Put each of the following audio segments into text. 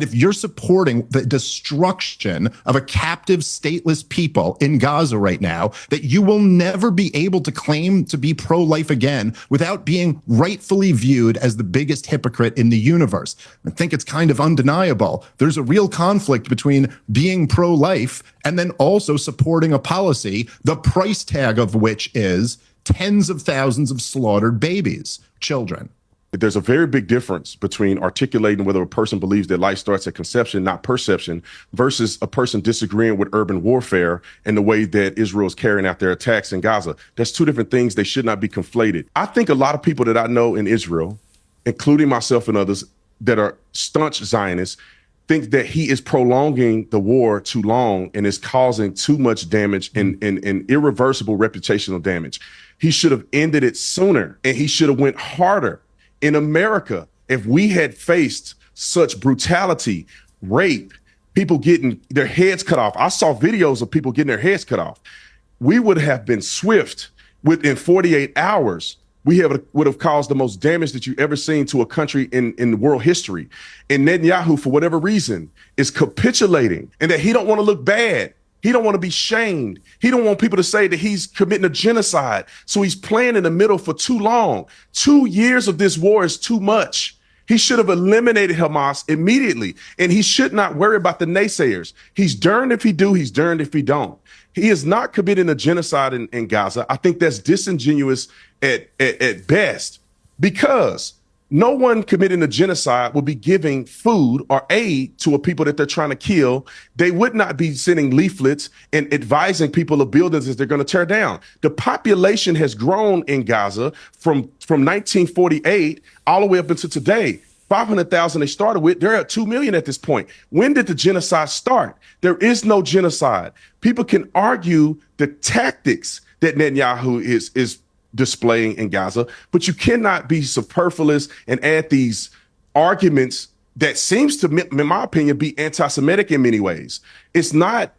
If you're supporting the destruction of a captive, stateless people in Gaza right now, that you will never be able to claim to be pro-life again without being rightfully viewed as the biggest hypocrite in the universe. I think it's kind of undeniable. There's a real conflict between being pro-life and then also supporting a policy, the price tag of which is tens of thousands of slaughtered babies, children. There's a very big difference between articulating whether a person believes that life starts at conception, not perception, versus a person disagreeing with urban warfare and the way that Israel is carrying out their attacks in Gaza. That's two different things. They should not be conflated. I think a lot of people that I know in Israel, including myself and others that are staunch Zionists, think that he is prolonging the war too long and is causing too much damage and irreversible reputational damage. He should have ended it sooner, and he should have went harder. In America, if we had faced such brutality, rape, people getting their heads cut off, I saw videos of people getting their heads cut off, we would have been swift. Within 48 hours, we would have caused the most damage that you've ever seen to a country in world history. And Netanyahu, for whatever reason, is capitulating, and that he don't want to look bad. He don't want to be shamed. He don't want people to say that he's committing a genocide. So he's playing in the middle for too long. 2 years of this war is too much. He should have eliminated Hamas immediately, and he should not worry about the naysayers. He's darned if he do, he's darned if he don't. He is not committing a genocide in Gaza. I think that's disingenuous at best, because no one committing a genocide would be giving food or aid to a people that they're trying to kill. They would not be sending leaflets and advising people of buildings that they're going to tear down. The population has grown in Gaza from 1948 all the way up until today. 500,000 they started with. They're at 2 million at this point. When did the genocide start? There is no genocide. People can argue the tactics that Netanyahu is displaying in Gaza, but you cannot be superfluous and add these arguments that seems to, in my opinion, be anti-Semitic in many ways. It's not,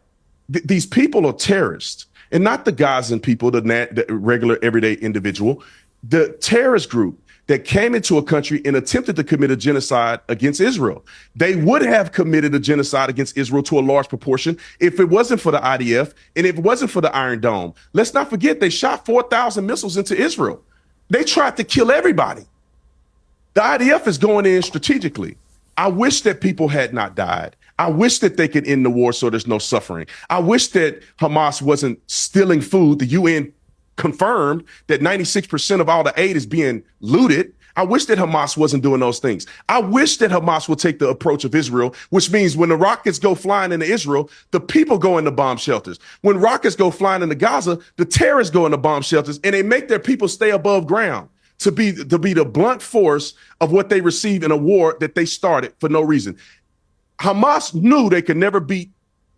these people are terrorists, and not the Gazan people, the regular everyday individual, the terrorist group that came into a country and attempted to commit a genocide against Israel. They would have committed a genocide against Israel to a large proportion if it wasn't for the IDF and if it wasn't for the Iron Dome. Let's not forget, they shot 4,000 missiles into Israel. They tried to kill everybody. The IDF is going in strategically. I wish that people had not died. I wish that they could end the war so there's no suffering. I wish that Hamas wasn't stealing food. The UN confirmed that 96% of all the aid is being looted. I wish that Hamas wasn't doing those things. I wish that Hamas would take the approach of Israel, which means when the rockets go flying into Israel, the people go into bomb shelters. When rockets go flying into Gaza, the terrorists go into bomb shelters, and they make their people stay above ground to be the blunt force of what they receive in a war that they started for no reason. Hamas knew they could never beat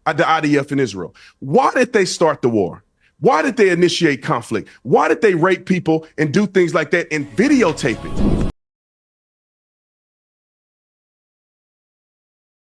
the IDF in Israel. Why did they start the war? Why did they initiate conflict? Why did they rape people and do things like that and videotape it?